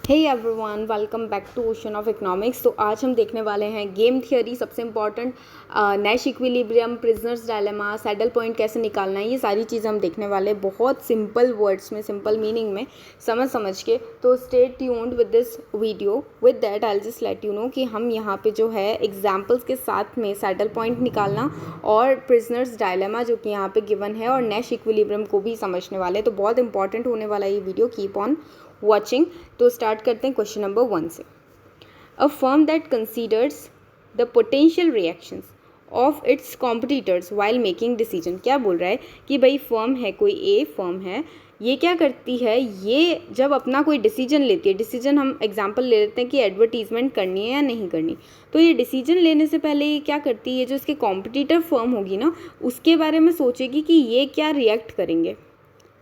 Hey everyone, welcome back to ocean of economics. तो आज हम देखने वाले हैं गेम थियोरी, सबसे important Nash equilibrium, prisoner's dilemma, saddle point कैसे निकालना है, ये सारी चीज़ें हम देखने वाले हैं बहुत सिंपल वर्ड्स में, सिंपल मीनिंग में समझ के। तो stay tuned with this video. With that I will just let you know कि हम यहाँ पे जो है एग्जाम्पल्स के साथ में सैडल पॉइंट निकालना और प्रिजनर्स डायलेमा जो कि यहाँ पे गिवन है और नैश इक्विलिब्रियम को भी समझने वाले हैं। तो बहुत इंपॉर्टेंट होने वाला ये वीडियो, कीप ऑन वॉचिंग। तो स्टार्ट करते हैं क्वेश्चन नंबर 1 से। A firm that considers the potential reactions of its competitors while making decision. क्या बोल रहा है कि भाई फर्म है, कोई ए फर्म है, ये क्या करती है, ये जब अपना कोई डिसीजन लेती है, डिसीजन हम एग्जांपल ले लेते हैं कि एडवर्टीजमेंट करनी है या नहीं करनी, तो ये डिसीजन लेने से पहले ये क्या करती है, जो इसके कॉम्पिटिटर फर्म होगी ना, उसके बारे में सोचेगी कि ये क्या रिएक्ट करेंगे,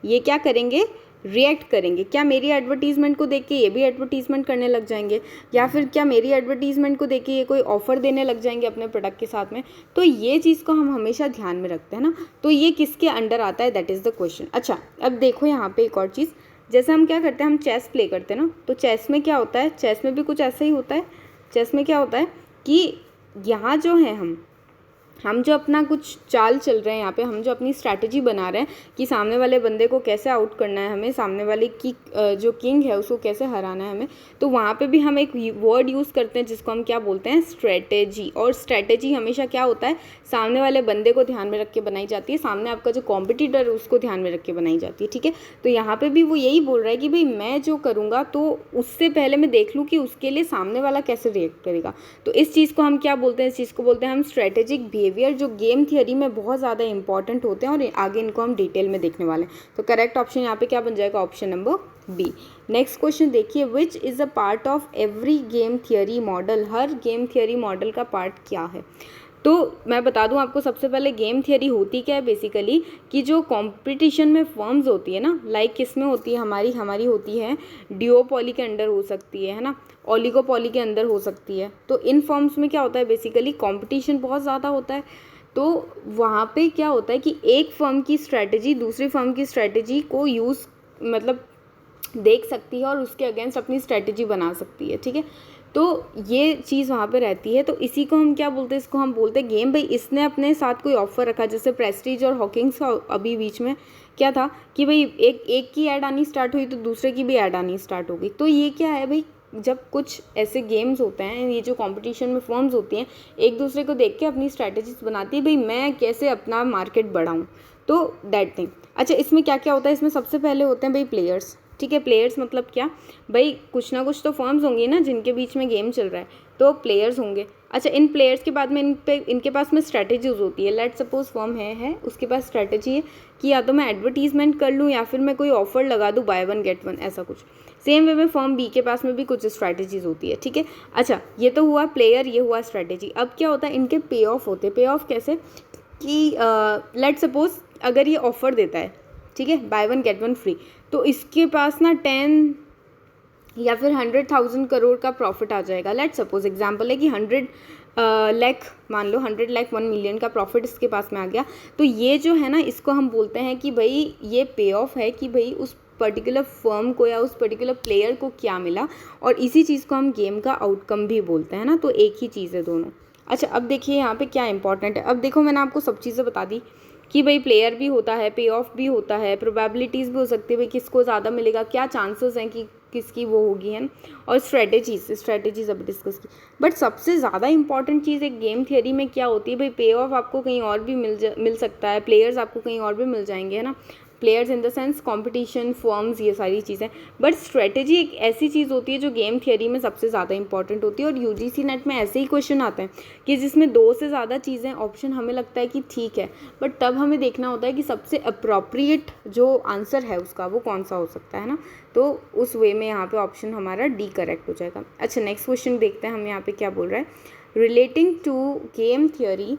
ये क्या करेंगे, रिएक्ट करेंगे। क्या मेरी एडवर्टीज़मेंट को देख के ये भी एडवर्टीज़मेंट करने लग जाएंगे, या फिर क्या मेरी एडवर्टीज़मेंट को देख के ये कोई ऑफ़र देने लग जाएंगे अपने प्रोडक्ट के साथ में। तो ये चीज़ को हम हमेशा ध्यान में रखते हैं ना। तो ये किसके अंडर आता है, दैट इज़ द क्वेश्चन। अच्छा, अब देखो यहाँ पे एक और चीज़, जैसे हम क्या करते हैं, हम चेस प्ले करते हैं ना, तो चेस में क्या होता है, चेस में भी कुछ ऐसा ही होता है। चेस में क्या होता है कि यहाँ जो है हम जो अपना कुछ चाल चल रहे हैं, यहाँ पे हम जो अपनी स्ट्रैटेजी बना रहे हैं कि सामने वाले बंदे को कैसे आउट करना है हमें, सामने वाले की जो किंग है उसको कैसे हराना है हमें, तो वहाँ पे भी हम एक वर्ड यूज़ करते हैं जिसको हम क्या बोलते हैं, स्ट्रैटेजी। और स्ट्रैटेजी हमेशा क्या होता है, सामने वाले बंदे को ध्यान में रख के बनाई जाती है, सामने आपका जो कॉम्पिटिटर है उसको ध्यान में रख के बनाई जाती है, ठीक है। तो यहाँ पर भी वो यही बोल रहा है कि भाई मैं जो करूँगा तो उससे पहले मैं देख लूँ कि उसके लिए सामने वाला कैसे रिएक्ट करेगा। तो इस चीज़ को हम क्या बोलते हैं, इस चीज़ को बोलते हैं हम स्ट्रैटेजिक बिहेवियर, जो गेम थियरी में बहुत ज़्यादा इंपॉर्टेंट होते हैं और आगे इनको हम डिटेल में देखने वाले हैं। तो करेक्ट ऑप्शन यहाँ पे क्या बन जाएगा, option number B. Next question देखिए, which is a part of every game theory model. हर गेम थियरी मॉडल का पार्ट क्या है। तो मैं बता दूं आपको, सबसे पहले गेम थियरी होती क्या है बेसिकली, कि जो कंपटीशन में फर्म्स होती है ना, लाइक किस में होती है, हमारी होती है डिओपोली के अंडर हो सकती है ना, ओलिगोपोली के अंदर हो सकती है। तो इन फर्म्स में क्या होता है, बेसिकली कंपटीशन बहुत ज़्यादा होता है। तो वहाँ पे क्या होता है कि एक फर्म की स्ट्रैटेजी दूसरी फर्म की स्ट्रैटेजी को यूज़ मतलब देख सकती है और उसके अगेंस्ट अपनी स्ट्रैटेजी बना सकती है, ठीक है। तो ये चीज़ वहाँ पे रहती है। तो इसी को हम क्या बोलते हैं, इसको हम बोलते हैं गेम। भाई इसने अपने साथ कोई ऑफर रखा, जैसे प्रेस्टीज और हॉकिंग्स का अभी बीच में क्या था कि भाई एक की ऐड आनी स्टार्ट हुई तो दूसरे की भी ऐड आनी स्टार्ट हो गई। तो ये क्या है भाई, जब कुछ ऐसे गेम्स होते हैं, ये जो कंपटीशन में फर्म्स होती हैं एक दूसरे को देख के अपनी स्ट्रैटेजीज बनाती है, भाई मैं कैसे अपना मार्केट बढ़ाऊँ, तो दैट थिंग। अच्छा, इसमें क्या क्या होता है, इसमें सबसे पहले होते हैं भाई प्लेयर्स, ठीक है। प्लेयर्स मतलब क्या, भाई कुछ ना कुछ तो फर्म्स होंगी ना जिनके बीच में गेम चल रहा है, तो प्लेयर्स होंगे। अच्छा, इन प्लेयर्स के बाद में इनके पास में स्ट्रैटेजीज होती है। लेट सपोज फर्म है उसके पास स्ट्रैटेजी है कि या तो मैं एडवर्टीजमेंट कर लूँ या फिर मैं कोई ऑफर लगा दूँ, बाय वन गेट वन, ऐसा कुछ। सेम वे में फर्म बी के पास में भी कुछ स्ट्रैटेजीज होती है, ठीक है। अच्छा, ये तो हुआ प्लेयर, ये हुआ स्ट्रैटेजी। अब क्या होता है, इनके पे ऑफ होते हैं। पे ऑफ कैसे कि लेट सपोज अगर ये ऑफर देता है, ठीक है, by one get one free, तो इसके पास ना 10 या फिर 100,000 करोड़ का प्रॉफिट आ जाएगा। लेट सपोज एग्जांपल है कि 100 लाख, मान लो 100 लाख 1 मिलियन का प्रॉफिट इसके पास में आ गया। तो ये जो है ना, इसको हम बोलते हैं कि भाई ये पे ऑफ है कि भाई उस पर्टिकुलर फर्म को या उस पर्टिकुलर प्लेयर को क्या मिला, और इसी चीज़ को हम गेम का आउटकम भी बोलते हैं ना। तो एक ही चीज़ है दोनों। अच्छा, अब देखिए यहाँ पे क्या इंपॉर्टेंट है। अब देखो, मैंने आपको सब चीज़ें बता दी कि भाई प्लेयर भी होता है, पे ऑफ भी होता है, प्रोबेबिलिटीज़ भी हो सकती है, भाई किसको ज़्यादा मिलेगा, क्या चांसेस हैं कि किसकी वो होगी, है ना, और स्ट्रैटेजीज अभी डिस्कस की। बट सबसे ज़्यादा इंपॉर्टेंट चीज़ एक गेम थियरी में क्या होती है, भाई पे ऑफ आपको कहीं और भी मिल सकता है, प्लेयर्स आपको कहीं और भी मिल जाएंगे, है ना। Players in the sense competition, firms, ये सारी चीज़ें। बट स्ट्रेटेजी एक ऐसी चीज़ होती है जो गेम थियरी में सबसे ज़्यादा इंपॉर्टेंट होती है। और यूजीसी नेट में ऐसे ही क्वेश्चन आते हैं कि जिसमें 2 से ज़्यादा चीज़ें ऑप्शन हमें लगता है कि ठीक है, बट तब हमें देखना होता है कि सबसे अप्रोप्रिएट जो आंसर है उसका वो कौन सा हो सकता है ना। तो उस वे में यहाँ पे ऑप्शन हमारा डी करेक्ट हो जाएगा। अच्छा, नेक्स्ट क्वेश्चन देखते हैं हम यहाँ पे क्या बोल रहा है। Relating to game theory,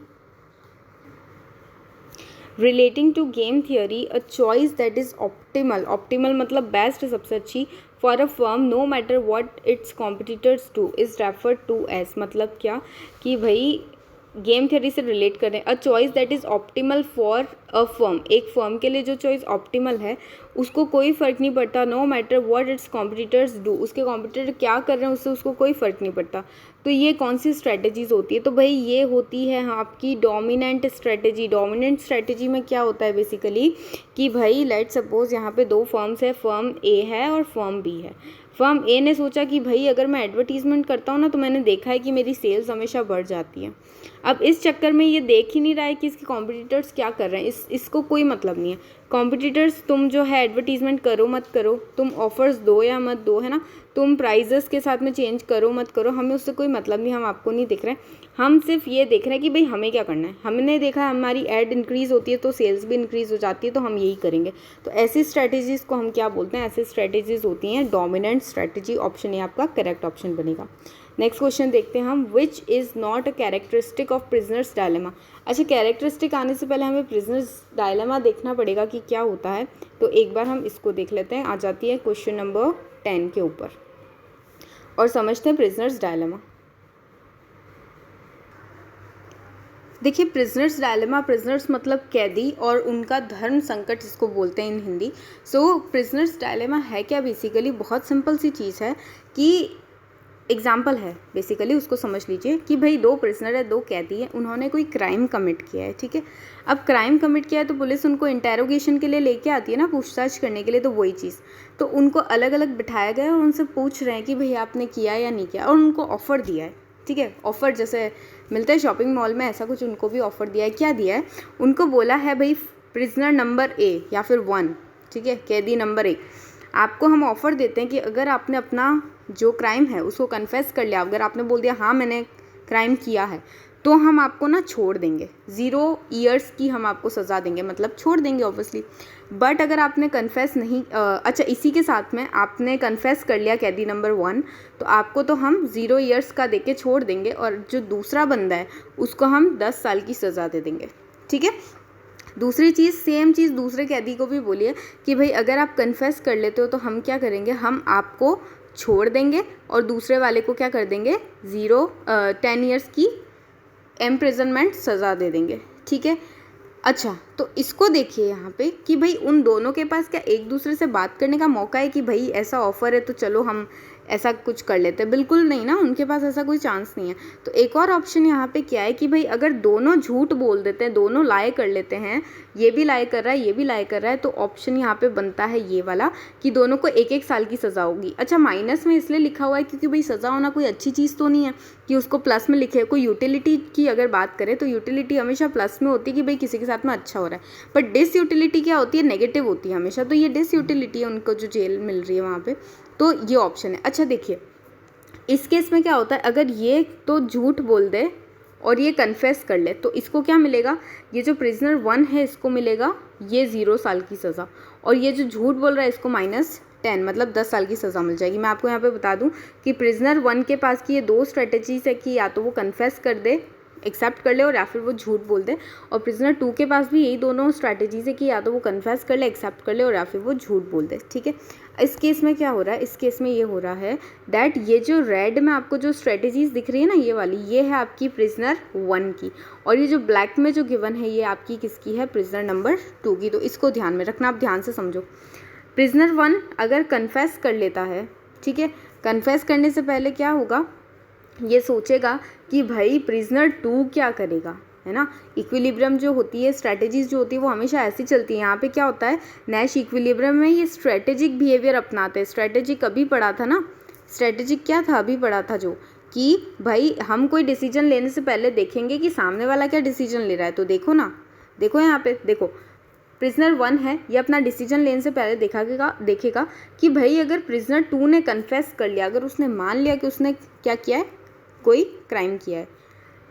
relating to game theory, a choice that is optimal मतलब बेस्ट, सबसे अच्छी, for a firm no matter what its competitors do is referred to as, मतलब क्या कि भाई गेम थियरी से रिलेट करें, a choice that is optimal for a firm, एक फर्म के लिए जो चॉइस ऑप्टिमल है उसको कोई फ़र्क नहीं पड़ता, no matter what its competitors do, उसके कॉम्पिटिटर क्या कर रहे हैं उससे उसको कोई फ़र्क नहीं पड़ता। तो ये कौन सी स्ट्रैटेजीज़ होती है? तो भाई ये होती है आपकी डोमिनेंट स्ट्रैटेजी। डोमिनेंट स्ट्रैटेजी में क्या होता है बेसिकली कि भाई लेट सपोज यहाँ पे दो फर्म्स है, फर्म ए है और फर्म बी है। फर्म ए ने सोचा कि भाई अगर मैं एडवर्टीज़मेंट करता हूँ ना तो मैंने देखा है कि मेरी सेल्स हमेशा बढ़ जाती है। अब इस चक्कर में ये देख ही नहीं रहा है कि इसके कॉम्पिटिटर्स क्या कर रहे हैं, इसको कोई मतलब नहीं है। कॉम्पिटिटर्स तुम जो है एडवर्टीज़मेंट करो मत करो, तुम ऑफ़र्स दो या मत दो, है ना, तुम प्राइजेस के साथ में चेंज करो मत करो, हमें उससे कोई मतलब नहीं, हम आपको नहीं देख रहे हैं। हम सिर्फ ये देख रहे हैं कि भाई हमें क्या करना है। हमने देखा हमारी ऐड इंक्रीज़ होती है तो सेल्स भी इंक्रीज़ हो जाती है, तो हम यही करेंगे। तो ऐसी स्ट्रैटेजीज़ को हम क्या बोलते हैं? ऐसी स्ट्रैटेजीज़ होती हैं डोमिनेंट स्ट्रैटेजी। ऑप्शन ए आपका करेक्ट ऑप्शन बनेगा। नेक्स्ट क्वेश्चन देखते हैं हम, which is not a characteristic of prisoners dilemma. अच्छा, कैरेक्टरिस्टिक आने से पहले हमें प्रिजनर्स डायलेमा देखना पड़ेगा कि क्या होता है। तो एक बार हम इसको देख लेते हैं। आ जाती है क्वेश्चन नंबर 10 के ऊपर और समझते हैं प्रिजनर्स डायलेमा। देखिए, प्रिजनर्स डायलेमा, प्रिजनर्स मतलब कैदी और उनका धर्म संकट इसको बोलते हैं इन हिंदी। सो प्रिजनर्स डायलेमा है क्या? बेसिकली बहुत सिंपल सी चीज़ है कि एग्जाम्पल है बेसिकली, उसको समझ लीजिए कि भाई दो प्रिजनर है, दो कैदी है, उन्होंने कोई क्राइम कमिट किया है, ठीक है। अब क्राइम कमिट किया है तो पुलिस उनको इंटेरोगेशन के लिए लेके आती है ना, पूछताछ करने के लिए। तो वही चीज़, तो उनको अलग अलग बिठाया गया और उनसे पूछ रहे हैं कि भाई आपने किया या नहीं किया, और उनको ऑफ़र दिया है, ठीक है। ऑफ़र जैसे मिलता है शॉपिंग मॉल में, ऐसा कुछ उनको भी ऑफ़र दिया है। क्या दिया है? उनको बोला है भाई प्रिजनर नंबर ए या फिर 1, ठीक है, कैदी नंबर 1, आपको हम ऑफ़र देते हैं कि अगर आपने अपना जो क्राइम है उसको कन्फेस कर लिया, अगर आपने बोल दिया हाँ मैंने क्राइम किया है, तो हम आपको ना छोड़ देंगे, 0 ईयर्स की हम आपको सज़ा देंगे, मतलब छोड़ देंगे ऑब्वियसली। बट अगर आपने कन्फेस नहीं अच्छा, इसी के साथ में आपने कन्फेस कर लिया कैदी नंबर 1, तो आपको तो हम 0 ईयर्स का दे के छोड़ देंगे, और जो दूसरा बंदा है उसको हम 10 साल की सज़ा दे देंगे, ठीक है। दूसरी चीज़, सेम चीज़ दूसरे कैदी को भी बोलिए कि भाई अगर आप कन्फेस कर लेते हो तो हम क्या करेंगे, हम आपको छोड़ देंगे और दूसरे वाले को क्या कर देंगे, 10 ईयर्स की इम्प्रिजनमेंट सज़ा दे देंगे, ठीक है। अच्छा, तो इसको देखिए यहाँ पे कि भाई उन दोनों के पास क्या एक दूसरे से बात करने का मौका है कि भाई ऐसा ऑफ़र है तो चलो हम ऐसा कुछ कर लेते हैं? बिल्कुल नहीं ना, उनके पास ऐसा कोई चांस नहीं है। तो एक और ऑप्शन यहाँ पे क्या है कि भाई अगर दोनों झूठ बोल देते हैं, दोनों लाए कर लेते हैं, ये भी लाए कर रहा है, ये भी लाए कर रहा है, तो ऑप्शन यहाँ पे बनता है ये वाला कि दोनों को 1-1 साल की सज़ा होगी। अच्छा, माइनस में इसलिए लिखा हुआ है क्योंकि भाई सज़ा होना कोई अच्छी चीज़ तो नहीं है कि उसको प्लस में लिखे। कोई यूटिलिटी की अगर बात करें तो यूटिलिटी हमेशा प्लस में होती है कि भाई किसी के साथ में अच्छा हो रहा है, बट डिस यूटिलिटी क्या होती है, नेगेटिव होती है हमेशा। तो ये डिस यूटिलिटी है उनको जो जेल मिल रही है वहाँ पे, तो ये ऑप्शन है। अच्छा देखिए, इस केस में क्या होता है, अगर ये तो झूठ बोल दे और ये कन्फेस कर ले तो इसको क्या मिलेगा, ये जो प्रिजनर 1 है इसको मिलेगा ये 0 साल की सज़ा, और ये जो झूठ बोल रहा है इसको -10 मतलब 10 साल की सज़ा मिल जाएगी। मैं आपको यहाँ पे बता दूँ कि प्रिजनर 1 के पास की ये 2 स्ट्रेटजीज है कि या तो वो कन्फेस कर दे, एक्सेप्ट कर ले, और या फिर वो झूठ बोल दे। और प्रिजनर 2 के पास भी यही दोनों स्ट्रैटेजीज है कि या तो वो कन्फेस कर ले, एक्सेप्ट कर ले, और या फिर वो झूठ बोल दे, ठीक है। इस केस में क्या हो रहा है, इस केस में ये हो रहा है दैट ये जो रेड में आपको जो स्ट्रैटेजीज दिख रही है ना, ये वाली, ये है आपकी प्रिजनर 1 की, और ये जो ब्लैक में जो गिवन है ये आपकी किसकी है, प्रिजनर नंबर 2 की। तो इसको ध्यान में रखना, आप ध्यान से समझो। प्रिजनर 1 अगर कन्फेस कर लेता है, ठीक है, कन्फेस करने से पहले क्या होगा, ये सोचेगा कि भाई प्रिजनर 2 क्या करेगा, है ना। इक्विलिब्रियम जो होती है, स्ट्रैटेजीज जो होती है वो हमेशा ऐसी चलती है। यहाँ पे क्या होता है, नैश इक्विलिब्रियम में ये स्ट्रैटेजिक बिहेवियर अपनाते हैं। स्ट्रैटेजिक अभी पढ़ा था ना, स्ट्रैटेजिक क्या था अभी पढ़ा था, जो कि भाई हम कोई डिसीजन लेने से पहले देखेंगे कि सामने वाला क्या डिसीजन ले रहा है। तो देखो ना, देखो यहाँ पे देखो, प्रिजनर 1 है, ये अपना डिसीजन लेने से पहले देखेगा कि भाई अगर प्रिजनर 2 ने कन्फेस कर लिया, अगर उसने मान लिया कि उसने क्या किया है, कोई क्राइम किया है,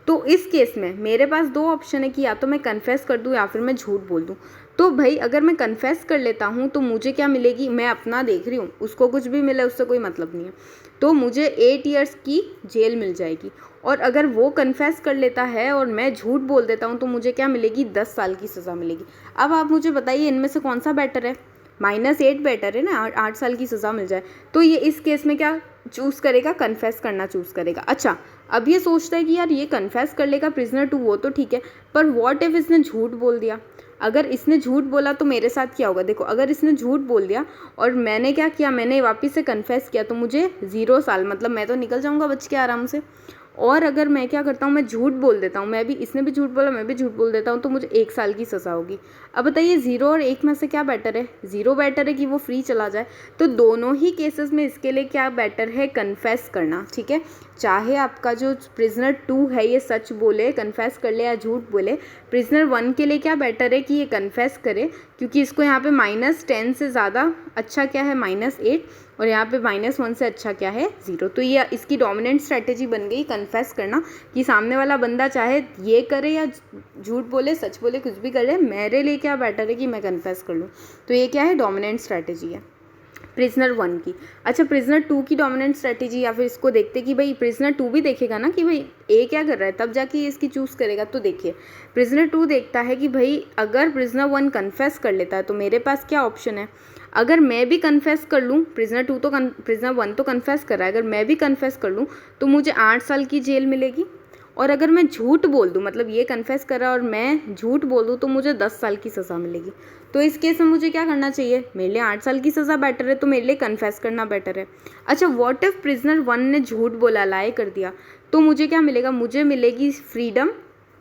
तो इस केस में मेरे पास 2 ऑप्शन है कि या तो मैं कन्फेस कर दूं या फिर मैं झूठ बोल दूं। तो भाई अगर मैं कन्फेस कर लेता हूं तो मुझे क्या मिलेगी, मैं अपना देख रही हूं, उसको कुछ भी मिले उससे कोई मतलब नहीं है, तो मुझे 8 ईयर्स की जेल मिल जाएगी। और अगर वो कन्फेस कर लेता है और मैं झूठ बोल देता हूँ तो मुझे क्या मिलेगी, 10 साल की सज़ा मिलेगी। अब आप मुझे बताइए इनमें से कौन सा बेटर है, -8 बेटर है ना, 8 साल की सज़ा मिल जाए। तो ये इस केस में क्या चूज़ करेगा, कन्फेस करना चूज़ करेगा। अच्छा, अब ये सोचता है कि यार ये कन्फेस कर लेगा प्रिजनर 2, वो तो ठीक है, पर व्हाट इफ इसने झूठ बोल दिया, अगर इसने झूठ बोला तो मेरे साथ क्या होगा, देखो अगर इसने झूठ बोल दिया और मैंने क्या किया, मैंने वापस से कन्फेस किया, तो मुझे 0 साल, मतलब मैं तो निकल जाऊँगा बच के आराम से। और अगर मैं क्या करता हूँ, मैं झूठ बोल देता हूँ, मैं भी, इसने भी झूठ बोला, मैं भी झूठ बोल देता हूँ, तो मुझे 1 साल की सज़ा होगी। अब बताइए 0 और 1 में से क्या बेटर है? 0 बेटर है कि वो फ्री चला जाए। तो दोनों ही केसेस में इसके लिए क्या बेटर है? कन्फेस करना, ठीक है। चाहे आपका जो प्रिजनर 2 है ये सच बोले, कन्फेस कर ले या झूठ बोले, प्रिजनर 1 के लिए क्या बेटर है कि ये कन्फेस करे, क्योंकि इसको यहाँ पे -10 से ज़्यादा अच्छा क्या है? -8, और यहाँ पे -1 से अच्छा क्या है? 0। तो ये इसकी डोमिनेंट स्ट्रैटेजी बन गई कन्फेस करना, कि सामने वाला बंदा चाहे ये करे या झूठ बोले, सच बोले, कुछ भी करे, मेरे लिए क्या बेटर है कि मैं कन्फेस कर लूँ। तो ये क्या है? डोमिनेंट स्ट्रैटेजी है प्रिजनर 1 की। अच्छा, प्रिजनर 2 की डोमिनेंट स्ट्रैटेजी, या फिर इसको देखते कि भाई प्रिजनर 2 भी देखेगा ना कि भाई ए क्या कर रहा है, तब जाके ये इसकी चूज़ करेगा। तो देखिए प्रिजनर 2 देखता है कि भाई अगर प्रिजनर 1 कन्फेस कर लेता है तो मेरे पास क्या ऑप्शन है। अगर मैं भी कन्फेस कर लूँ, प्रिजनर 1 तो कन्फेस कर रहा है, अगर मैं भी कन्फेस कर लूँ तो मुझे 8 साल की जेल मिलेगी। और अगर मैं झूठ बोल दूँ, मतलब ये कन्फेस कर रहा है और मैं झूठ बोल दूँ, तो मुझे 10 साल की सज़ा मिलेगी। तो इस केस में मुझे क्या करना चाहिए? मेरे लिए 8 साल की सज़ा बेटर है, तो मेरे लिए कन्फेस करना बेटर है। अच्छा, व्हाट इफ प्रिजनर 1 ने झूठ बोला, लाए कर दिया, तो मुझे क्या मिलेगा? मुझे मिलेगी फ्रीडम,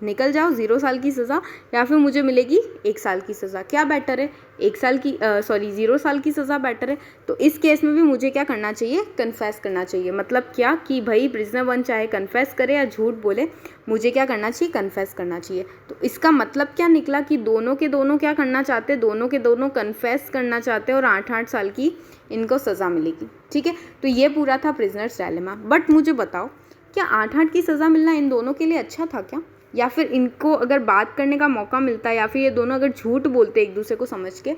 निकल जाओ, 0 साल की सज़ा, या फिर मुझे मिलेगी 1 साल की सज़ा। क्या बेटर है? 0 साल की सज़ा बेटर है। तो इस केस में भी मुझे क्या करना चाहिए? कन्फेस करना चाहिए। मतलब क्या कि भाई प्रिजनर 1 चाहे कन्फेस करे या झूठ बोले, मुझे क्या करना चाहिए? कन्फेस करना चाहिए। तो इसका मतलब क्या निकला कि दोनों के दोनों क्या करना चाहते हैं? दोनों के दोनों कन्फेस करना चाहते हैं और 8-8 साल की इनको सज़ा मिलेगी, ठीक है। तो ये पूरा था प्रिजनर्स डायलेमा। बट मुझे बताओ, क्या 8-8 की सज़ा मिलना इन दोनों के लिए अच्छा था क्या? या फिर इनको अगर बात करने का मौका मिलता है, या फिर ये दोनों अगर झूठ बोलते एक दूसरे को समझ के,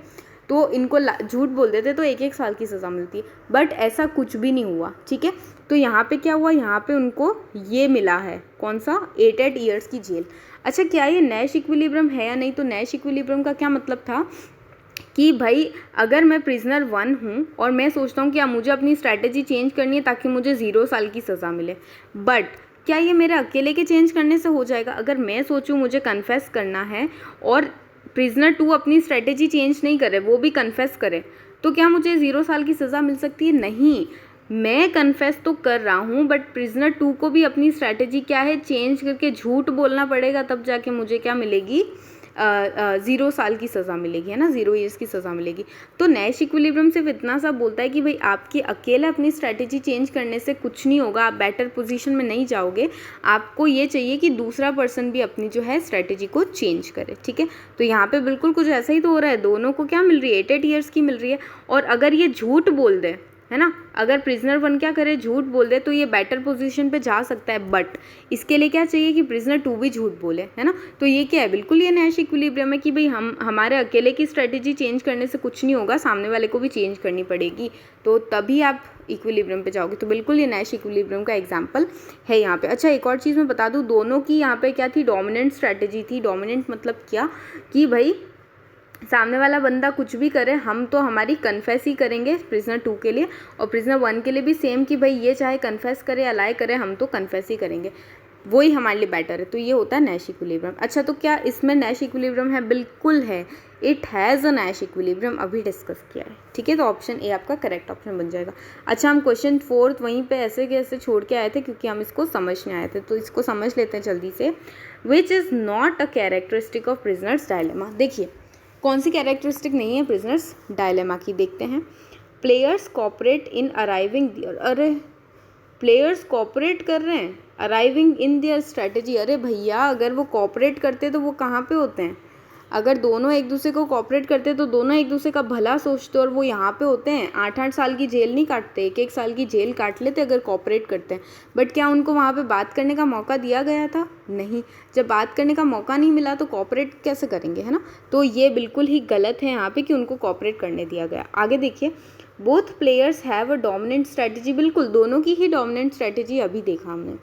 तो इनको झूठ बोल देते तो 1-1 साल की सज़ा मिलती है। बट ऐसा कुछ भी नहीं हुआ, ठीक है। तो यहाँ पे क्या हुआ? यहाँ पे उनको ये मिला है, कौन सा? 8 ईयर्स की जेल। अच्छा, क्या ये नैश इक्विलिब्रियम है या नहीं? तो नैश इक्विलिब्रियम का क्या मतलब था कि भाई अगर मैं प्रिजनर 1 हूँ और मैं सोचता हूँ कि मुझे अपनी स्ट्रैटेजी चेंज करनी है ताकि मुझे 0 साल की सज़ा मिले, बट क्या ये मेरे अकेले के चेंज करने से हो जाएगा? अगर मैं सोचूं मुझे कन्फेस करना है और प्रिजनर 2 अपनी स्ट्रैटेजी चेंज नहीं करे, वो भी कन्फेस करे, तो क्या मुझे 0 साल की सज़ा मिल सकती है? नहीं, मैं कन्फेस तो कर रहा हूँ, बट प्रिजनर 2 को भी अपनी स्ट्रैटेजी क्या है? चेंज करके झूठ बोलना पड़ेगा, तब जाके मुझे क्या मिलेगी? 0 साल की सज़ा मिलेगी, है ना, 0 ईयर्स की सज़ा मिलेगी। तो नैश इक्विलिब्रियम सिर्फ इतना सा बोलता है कि भाई आपकी अकेले अपनी स्ट्रैटेजी चेंज करने से कुछ नहीं होगा, आप बेटर पोजीशन में नहीं जाओगे। आपको ये चाहिए कि दूसरा पर्सन भी अपनी जो है स्ट्रैटेजी को चेंज करे, ठीक है। तो यहाँ पे बिल्कुल कुछ ऐसा ही तो हो रहा है, दोनों को क्या मिल रही है? 8 ईयर्स की मिल रही है। और अगर ये झूठ बोल दे, है ना, अगर प्रिजनर 1 क्या करे? झूठ बोल दे, तो ये बेटर पोजीशन पे जा सकता है। बट इसके लिए क्या चाहिए? कि प्रिजनर 2 भी झूठ बोले, है ना। तो ये क्या है? बिल्कुल ये नैश इक्विलिब्रियम है कि भाई हमारे अकेले की स्ट्रेटेजी चेंज करने से कुछ नहीं होगा, सामने वाले को भी चेंज करनी पड़ेगी, तो तभी आप इक्विलिब्रियम पे जाओगे। तो बिल्कुल ये नैश इक्विलिब्रियम का एग्जाम्पल है यहाँ पे। अच्छा, एक और चीज़ मैं बता दूँ, दोनों की यहाँ पे क्या थी? डोमिनेंट स्ट्रैटेजी थी। डोमिनेंट मतलब क्या कि भाई सामने वाला बंदा कुछ भी करे, हम तो हमारी कन्फेस ही करेंगे प्रिजनर 2 के लिए, और प्रिजनर 1 के लिए भी सेम कि भाई ये चाहे कन्फेस करे या लाई करे, हम तो कन्फेस ही करेंगे, वही हमारे लिए बेटर है। तो ये होता है नैश इक्विलिब्रियम। अच्छा, तो क्या इसमें नैश इक्विलिब्रियम है? बिल्कुल है, it has a Nash equilibrium, अभी डिस्कस किया है, ठीक है। तो ऑप्शन ए आपका करेक्ट ऑप्शन बन जाएगा। अच्छा, हम क्वेश्चन 4 वहीं पे ऐसे कैसे छोड़ के आए थे, क्योंकि हम इसको समझने आए थे, तो इसको समझ लेते हैं जल्दी से। Which is not a characteristic of prisoners dilemma. देखिए कौन सी कैरेक्टरिस्टिक नहीं है प्रिजनर्स डायलेमा की, देखते हैं। प्लेयर्स कॉपरेट इन अराइविंग, अरे प्लेयर्स कॉपरेट कर रहे हैं अराइविंग इन देयर स्ट्रैटेजी। अरे भैया, अगर वो कॉपरेट करते तो वो कहाँ पे होते हैं? अगर दोनों एक दूसरे को कॉपरेट करते तो दोनों एक दूसरे का भला सोचते और वो यहाँ पे होते हैं। 8-8 साल की जेल नहीं काटते, 1-1 साल की जेल काट लेते अगर कॉपरेट करते हैं। बट क्या उनको वहाँ पे बात करने का मौका दिया गया था? नहीं। जब बात करने का मौका नहीं मिला तो कॉपरेट कैसे करेंगे, है ना। तो ये बिल्कुल ही गलत है यहाँ पे कि उनको कॉपरेट करने दिया गया। आगे देखिए, both players have a dominant strategy. बिल्कुल दोनों की ही डोमिनेंट स्ट्रैटेजी अभी देखा हमने।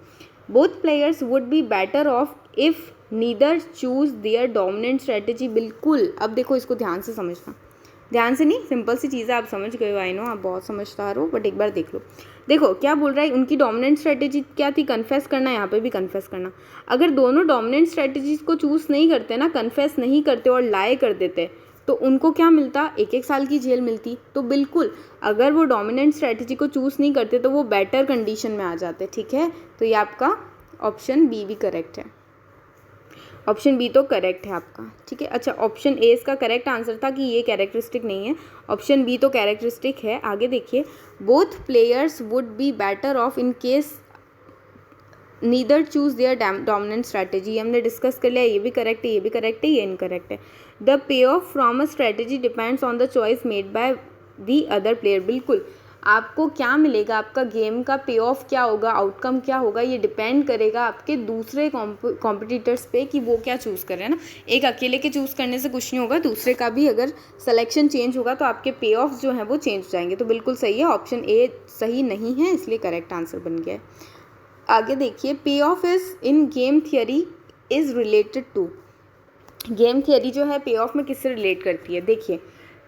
Both players would be better of if neither choose there dominant strategy. बिल्कुल, अब देखो इसको ध्यान से समझना। ध्यान से नहीं, सिंपल सी चीज़ है, आप समझ गए हो, आई नो आप बहुत समझदार हो, बट एक बार देख लो। देखो क्या बोल रहा है, उनकी डोमिनेंट स्ट्रेटेजी क्या थी, कन्फेस करना, यहाँ पे भी कन्फेस करना। अगर दोनों डोमिनेंट स्ट्रेटेजीज को चूज़ नहीं करते ना, कन्फेस नहीं करते और लाए कर देते, तो उनको क्या मिलता, 1-1 साल की जेल मिलती। तो बिल्कुल अगर वो डोमिनेंट स्ट्रेटेजी को चूज़ नहीं करते तो वो बेटर कंडीशन में आ जाते, ठीक है। तो ये आपका ऑप्शन बी भी करेक्ट है, ऑप्शन बी तो करेक्ट है आपका, ठीक है। अच्छा, ऑप्शन ए इसका करेक्ट आंसर था कि ये कैरेक्टरिस्टिक नहीं है, ऑप्शन बी तो कैरेक्टरिस्टिक है। आगे देखिए, both players would be better of in case neither choose there dominant strategy, हमने डिस्कस कर लिया, ये भी करेक्ट है, ये भी करेक्ट है, ये इनकरेक्ट है। The pay of from a strategy depends on the choice made by the other player, बिल्कुल आपको क्या मिलेगा, आपका गेम का पे ऑफ क्या होगा, आउटकम क्या होगा, ये डिपेंड करेगा आपके दूसरे कॉम्पिटिटर्स पे कि वो क्या चूज़ कर रहे हैं ना। एक अकेले के चूज़ करने से कुछ नहीं होगा, दूसरे का भी अगर सिलेक्शन चेंज होगा तो आपके पे ऑफ जो हैं वो चेंज हो जाएंगे। तो बिल्कुल सही है, ऑप्शन ए सही नहीं है, इसलिए करेक्ट आंसर बन गया है। आगे देखिए, payoff is in game theory is related to, game theory जो है पे ऑफ में किससे रिलेट करती है। देखिए,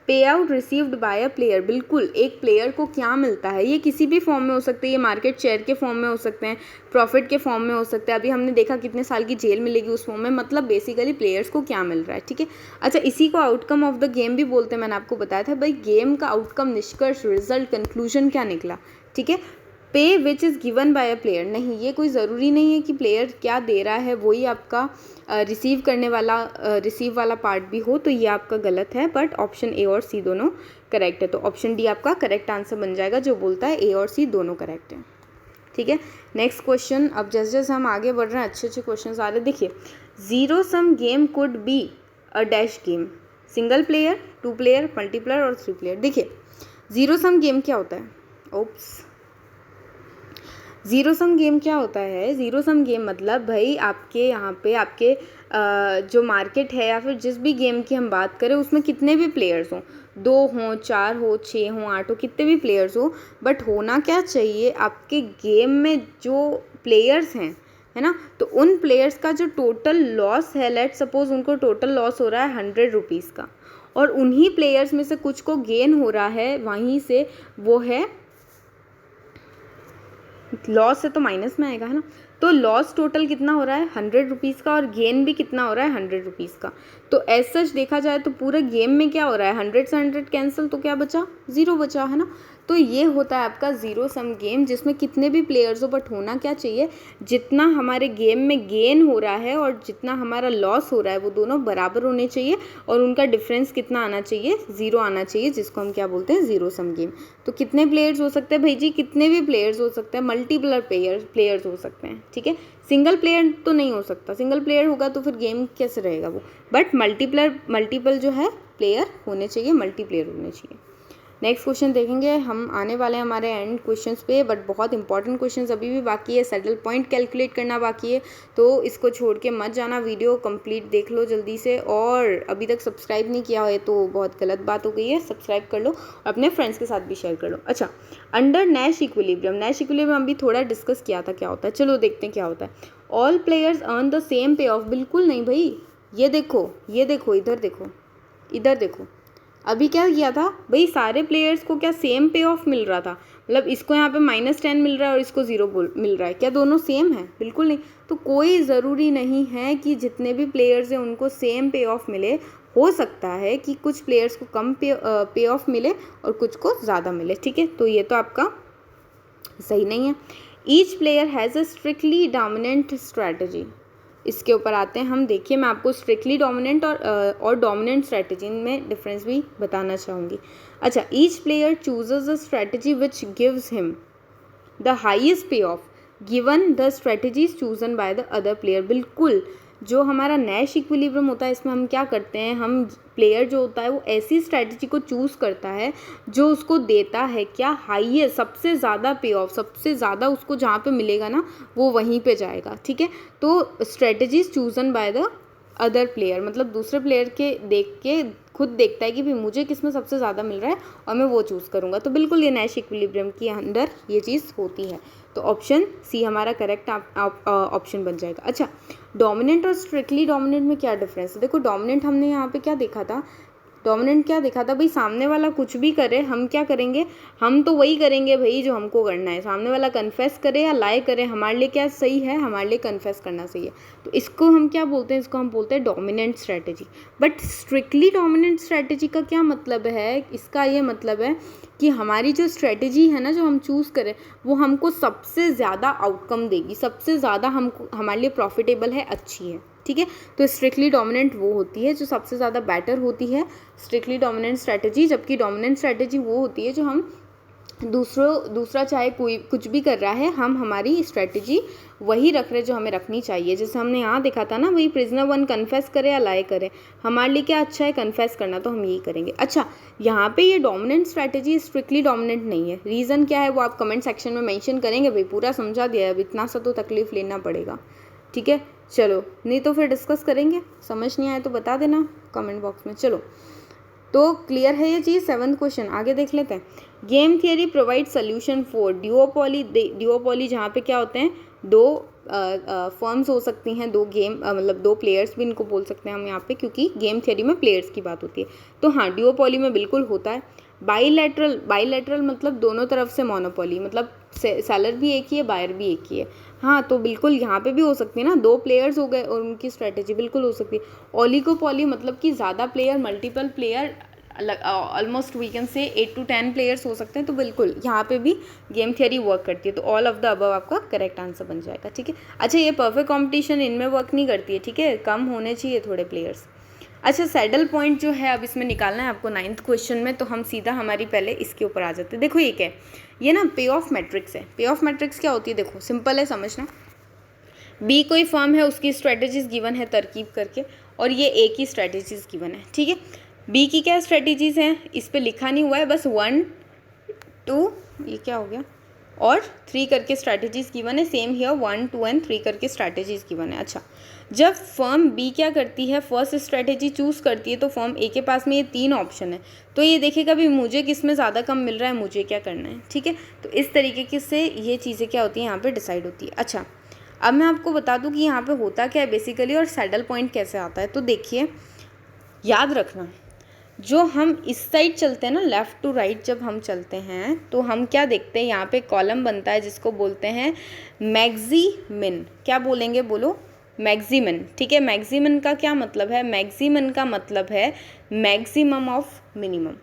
पे out received by a player, बिल्कुल एक प्लेयर को क्या मिलता है, ये किसी भी फॉर्म में हो सकते हैं, ये मार्केट शेयर के फॉर्म में हो सकते हैं, प्रॉफिट के फॉर्म में हो सकते हैं, अभी हमने देखा कितने साल की जेल मिलेगी उस फॉर्म में, मतलब बेसिकली प्लेयर्स को क्या मिल रहा है, ठीक है। अच्छा, इसी को आउटकम ऑफ द गेम भी बोलते हैं, मैंने आपको बताया था भाई गेम का आउटकम, निष्कर्ष, रिजल्ट, कंक्लूजन क्या निकला, ठीक है। पे which is given by a player, नहीं, ये कोई ज़रूरी नहीं है कि प्लेयर क्या दे रहा है वही आपका रिसीव करने वाला रिसीव वाला पार्ट भी हो, तो ये आपका गलत है, बट ऑप्शन ए और सी दोनों करेक्ट है। तो ऑप्शन डी आपका करेक्ट आंसर बन जाएगा, जो बोलता है ए और सी दोनों करेक्ट है, ठीक है। नेक्स्ट क्वेश्चन, अब जैसे जैसे हम आगे बढ़ रहे हैं अच्छे अच्छे क्वेश्चन आ रहे हैं। देखिए, zero sum game could be a dash game, single player, 2 player, multiplayer और 3 प्लेयर। देखिए, जीरो सम गेम क्या होता है, ओप्स, ज़ीरो सम गेम क्या होता है, ज़ीरो सम गेम मतलब भाई आपके यहाँ पे आपके जो मार्केट है या फिर जिस भी गेम की हम बात करें उसमें कितने भी प्लेयर्स हों, 2 हों, 4 हो, 6 हों, 8 हो, कितने भी प्लेयर्स हो, बट होना क्या चाहिए, आपके गेम में जो प्लेयर्स हैं, है ना, तो उन प्लेयर्स का जो टोटल लॉस है, लेट सपोज उनको टोटल लॉस हो रहा है 100 रुपीज़ का, और उन्हीं प्लेयर्स में से कुछ को गेन हो रहा है, वहीं से वो है लॉस है तो माइनस में आएगा, है ना। तो लॉस टोटल कितना हो रहा है 100 रुपीज़ का, और गेन भी कितना हो रहा है 100 रुपीज़ का। तो एज सच देखा जाए तो पूरे गेम में क्या हो रहा है, 100 से 100 कैंसिल, तो क्या बचा, 0 बचा, है ना। तो ये होता है आपका ज़ीरो सम गेम, जिसमें कितने भी प्लेयर्स हो, बट होना क्या चाहिए, जितना हमारे गेम में गेन हो रहा है और जितना हमारा लॉस हो रहा है वो दोनों बराबर होने चाहिए, और उनका डिफरेंस कितना आना चाहिए, 0 आना चाहिए, जिसको हम क्या बोलते हैं, ज़ीरो सम गेम। तो कितने प्लेयर्स हो सकते हैं भाई जी, कितने भी प्लेयर्स हो सकते हैं, मल्टीपल प्लेयर्स हो सकते हैं, ठीक है। सिंगल प्लेयर तो नहीं हो सकता, सिंगल प्लेयर होगा तो फिर गेम कैसे रहेगा वो, बट मल्टीपल जो है प्लेयर होने चाहिए, मल्टीप्लेयर होने चाहिए। नेक्स्ट क्वेश्चन देखेंगे, हम आने वाले हैं हमारे एंड क्वेश्चंस पे, बट बहुत इंपॉर्टेंट क्वेश्चंस अभी भी बाकी है, सैडल पॉइंट कैलकुलेट करना बाकी है, तो इसको छोड़ के मत जाना, वीडियो कंप्लीट देख लो जल्दी से, और अभी तक सब्सक्राइब नहीं किया है तो बहुत गलत बात हो गई है, सब्सक्राइब कर लो, अपने फ्रेंड्स के साथ भी शेयर कर लो। अच्छा, अंडर नैश इक्विलिब्रियम अभी थोड़ा डिस्कस किया था क्या होता है, चलो देखते हैं क्या होता है। All players earn the same पे ऑफ, बिल्कुल नहीं भाई, ये देखो इधर देखो, अभी क्या किया था भाई, सारे प्लेयर्स को क्या सेम पे ऑफ मिल रहा था, मतलब इसको यहाँ पे -10 मिल रहा है और इसको 0 मिल रहा है, क्या दोनों सेम है, बिल्कुल नहीं। तो कोई ज़रूरी नहीं है कि जितने भी प्लेयर्स हैं उनको सेम पे ऑफ मिले, हो सकता है कि कुछ प्लेयर्स को कम पे ऑफ मिले और कुछ को ज़्यादा मिले, ठीक है। तो ये तो आपका सही नहीं है। Each player has a strictly dominant strategy, इसके ऊपर आते हैं हम। देखिए, मैं आपको स्ट्रिक्टली डोमिनेंट और डोमिनेंट स्ट्रैटेजी में डिफरेंस भी बताना चाहूँगी। अच्छा, each player chooses a strategy which gives him the highest payoff given the strategies chosen by the other player, बिल्कुल जो हमारा नैश इक्विलिब्रियम होता है इसमें हम क्या करते हैं, हम प्लेयर जो होता है वो ऐसी स्ट्रैटेजी को चूज़ करता है जो उसको देता है क्या, हाईएस्ट, सबसे ज़्यादा पे ऑफ, सबसे ज़्यादा उसको जहाँ पे मिलेगा ना वो वहीं पे जाएगा, ठीक है। तो strategies chosen by the other player, मतलब दूसरे प्लेयर के देख के खुद देखता है कि भाई मुझे किस में सबसे ज़्यादा मिल रहा है और मैं वो चूज़ करूँगा। तो बिल्कुल ये नैश इक्विलिब्रियम के अंदर ये चीज़ होती है, तो ऑप्शन सी हमारा करेक्ट ऑप्शन बन जाएगा। अच्छा, डोमिनेंट और स्ट्रिक्टली डोमिनेंट में क्या डिफरेंस है, देखो डोमिनेंट हमने यहाँ पे क्या देखा था, डोमिनेंट क्या दिखाता भाई, सामने वाला कुछ भी करे हम क्या करेंगे, हम तो वही करेंगे भाई जो हमको करना है। सामने वाला कन्फेस करे या लाए करे, हमारे लिए क्या सही है, हमारे लिए कन्फेस करना सही है। तो इसको हम क्या बोलते हैं, इसको हम बोलते हैं dominant strategy. But strictly dominant strategy का क्या मतलब है, इसका ये मतलब है कि हमारी जो स्ट्रैटेजी है ना, जो हम चूज़ करें, वो हमको सबसे ज़्यादा आउटकम देगी, सबसे ज़्यादा हमको हमारे लिए प्रॉफिटेबल है, अच्छी है, ठीक है। तो स्ट्रिक्टली डोमिनेंट वो होती है जो सबसे ज़्यादा बेटर होती है, स्ट्रिक्टली डोमिनेंट स्ट्रैटेजी। जबकि डोमिनेंट स्ट्रैटेजी वो होती है जो हम दूसरा चाहे कोई कुछ भी कर रहा है, हम हमारी स्ट्रैटेजी वही रख रहे जो हमें रखनी चाहिए। जैसे हमने यहाँ देखा था ना, वही प्रिजनर 1 कन्फेस करे या लाए करे, हमारे लिए क्या अच्छा है, कन्फेस करना, तो हम यही करेंगे। अच्छा, यहाँ पे ये डोमिनेंट स्ट्रैटेजी स्ट्रिक्टली डोमिनेंट नहीं है। रीज़न क्या है वो आप कमेंट सेक्शन में मेंशन करेंगे। भाई पूरा समझा दिया है, अब इतना सा तो तकलीफ लेना पड़ेगा, ठीक है। चलो, नहीं तो फिर डिस्कस करेंगे, समझ नहीं आए तो बता देना कमेंट बॉक्स में। चलो, तो क्लियर है ये चीज़। 7th क्वेश्चन आगे देख लेते हैं। Game theory provide solution for duopoly. Duopoly जहाँ पे क्या होते हैं, दो फर्म्स हो सकती हैं, दो गेम मतलब दो प्लेयर्स भी इनको बोल सकते हैं हम यहाँ पे, क्योंकि गेम थियरी में प्लेयर्स की बात होती है। तो हाँ, ड्यूओपोली में बिल्कुल होता है। बाईलैटरल मतलब दोनों तरफ से मोनोपोली, मतलब सेलर भी एक ही है, बायर भी एक ही है। हाँ, तो बिल्कुल यहाँ पे भी हो सकती है ना, दो प्लेयर्स हो गए और उनकी स्ट्रेटेजी बिल्कुल हो सकती है। ओलिगोपोली मतलब कि ज़्यादा player, multiple player, almost we can say 8 to 10 players हो सकते हैं। तो बिल्कुल यहाँ पे भी गेम थियरी वर्क करती है। तो ऑल ऑफ द अबव आपका करेक्ट आंसर बन जाएगा, ठीक है। अच्छा, ये परफेक्ट कॉम्पिटिशन इनमें वर्क नहीं करती है, ठीक है, कम होने चाहिए थोड़े प्लेयर्स। अच्छा, सैडल पॉइंट जो है अब इसमें निकालना है आपको 9th क्वेश्चन में, तो हम सीधा हमारी पहले इसके ऊपर आ जाते हैं। देखो ये क्या है, ये ना पे ऑफ मैट्रिक्स है। पे ऑफ मैट्रिक्स क्या होती है, देखो सिंपल है समझना। बी कोई फर्म है, उसकी स्ट्रेटेजीज गिवन है तरकीब करके, और ये ए की स्ट्रेटेजीज गिवन है, ठीक है। बी की क्या स्ट्रेटेजीज हैं, इस पर लिखा नहीं हुआ है, बस 1 2 ये क्या हो गया और 3 करके स्ट्रैटेजीज गिवन है। सेम हियर 1 2 एंड 3 करके स्ट्रैटेजीज गिवन है। अच्छा, जब फर्म बी क्या करती है, फर्स्ट स्ट्रैटेजी चूज़ करती है, तो फर्म ए के पास में ये 3 ऑप्शन है, तो ये देखेगा भी मुझे किस में ज़्यादा कम मिल रहा है, मुझे क्या करना है, ठीक है। तो इस तरीके से ये चीज़ें क्या होती हैं यहाँ पे डिसाइड होती है। अच्छा, अब मैं आपको बता दूँ कि यहाँ पे होता क्या है बेसिकली, और सैडल पॉइंट कैसे आता है। तो देखिए, याद रखना, जो हम इस साइड चलते हैं ना, लेफ़्ट टू राइट जब हम चलते हैं, तो हम क्या देखते हैं, यहाँ पे कॉलम बनता है जिसको बोलते हैं मैक्सिमिन। क्या बोलेंगे, बोलो, मैक्सिमिन, ठीक है। मैक्सिमिन का क्या मतलब है, मैक्सिमिन का मतलब है मैक्सिमम ऑफ मिनिमम।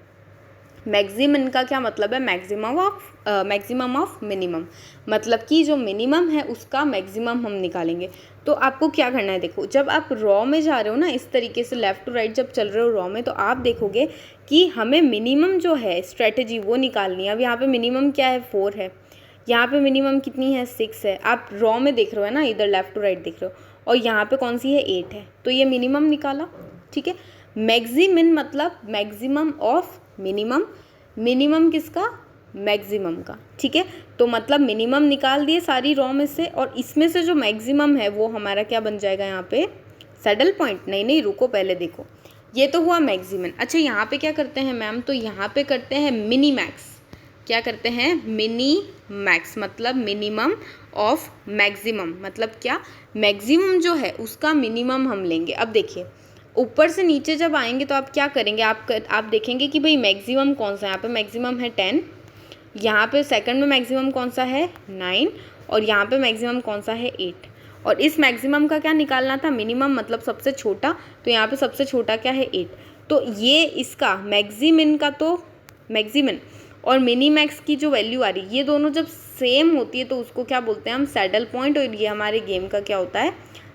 मैक्सिमिन का क्या मतलब है, मैक्सिमम ऑफ मिनिमम, मतलब कि जो मिनिमम है उसका मैक्सिमम हम निकालेंगे। तो आपको क्या करना है, देखो जब आप रॉ में जा रहे हो ना, इस तरीके से लेफ़्ट टू राइट जब चल रहे हो रॉ में, तो आप देखोगे कि हमें मिनिमम जो है स्ट्रेटेजी वो निकालनी है। अब यहाँ पे मिनिमम क्या है, 4 है, यहाँ पे मिनिमम कितनी है, 6 है। आप रॉ में देख रहे हो ना, इधर लेफ़्ट टू राइट देख रहे हो, और यहाँ पे कौन सी है, 8 है, तो ये मिनिमम निकाला, ठीक है। मैक्सिमिन मतलब मैक्सिमम ऑफ मिनिमम, मिनिमम किसका, मैक्सिमम का, ठीक है। तो मतलब मिनिमम निकाल दिए सारी रॉ में से, और इसमें से जो मैक्सिमम है वो हमारा क्या बन जाएगा यहाँ पे, सैडल पॉइंट। नहीं रुको, पहले देखो, ये तो हुआ मैक्सिमम। अच्छा, यहाँ पे क्या करते हैं मैम, तो यहाँ पे करते हैं मिनी मैक्स। क्या करते हैं, मिनी मैक्स मतलब मिनिमम ऑफ मैक्सिमम, मतलब क्या, मैक्सिमम जो है उसका मिनिमम हम लेंगे। अब देखिए, ऊपर से नीचे जब आएंगे तो आप क्या करेंगे, आप देखेंगे कि भाई मैक्सिमम कौन सा है, यहाँ पे मैक्सिमम है 10, यहाँ पे सेकंड में मैक्सिमम कौन सा है 9, और यहाँ पे मैक्सिमम कौन सा है 8। और इस मैक्सिमम का क्या निकालना था, मिनिमम मतलब सबसे छोटा, तो यहाँ पे सबसे छोटा क्या है 8। तो ये इसका मैक्सिमिन का, तो मैक्सिमिन और मिनी मैक्स की जो वैल्यू आ रही है, ये दोनों जब सेम होती है तो उसको क्या बोलते हैं हम, सैडल पॉइंट, और ये हमारे गेम का क्या होता है,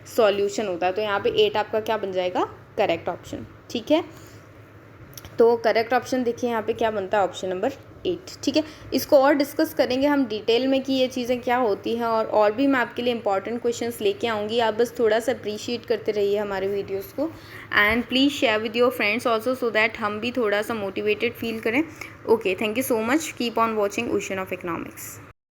सॉल्यूशन होता है। तो यहाँ पे 8 आपका क्या बन जाएगा, करेक्ट ऑप्शन, ठीक है। तो करेक्ट ऑप्शन देखिए यहाँ पे क्या बनता है, ऑप्शन नंबर 8, ठीक है। इसको और डिस्कस करेंगे हम डिटेल में कि ये चीज़ें क्या होती हैं, और भी मैं आपके लिए इंपॉर्टेंट क्वेश्चंस लेके आऊँगी। आप बस थोड़ा सा अप्रिशिएट करते रहिए हमारे वीडियोस को, and please share with your friends also, so that हम भी थोड़ा सा मोटिवेटेड फील करें। Okay, thank you so much, keep on watching ocean of economics.